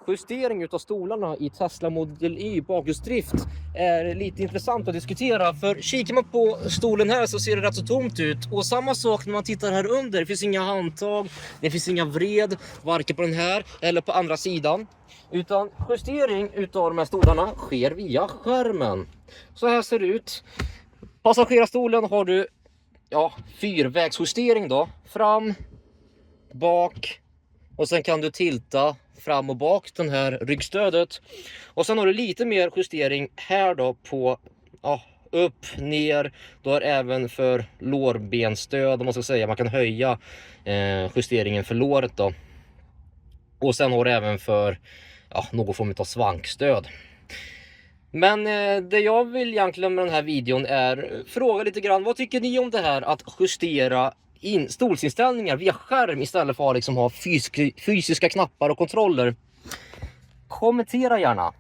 justering utav stolarna i Tesla Model Y bakhjulsdrift är lite intressant att diskutera. För kikar man på stolen här så ser det rätt så tomt ut. Och samma sak när man tittar här under. Det finns inga handtag, det finns inga vred, varken på den här eller på andra sidan. Utan justering utav de här stolarna sker via skärmen. Så här ser det ut. Passagerarstolen har du fyrvägsjustering då. Fram, bak och sen kan du tilta fram och bak den här ryggstödet. Och sen har du lite mer justering här då på upp, ner. Du har även för lårbenstöd om man ska säga. Man kan höja justeringen för låret då. Och sen har du även för någon form av svankstöd. Men det jag vill egentligen med den här videon är fråga lite grann. Vad tycker ni om det här att justera stolsinställningar via skärm istället för att liksom ha fysiska knappar och kontroller? Kommentera gärna.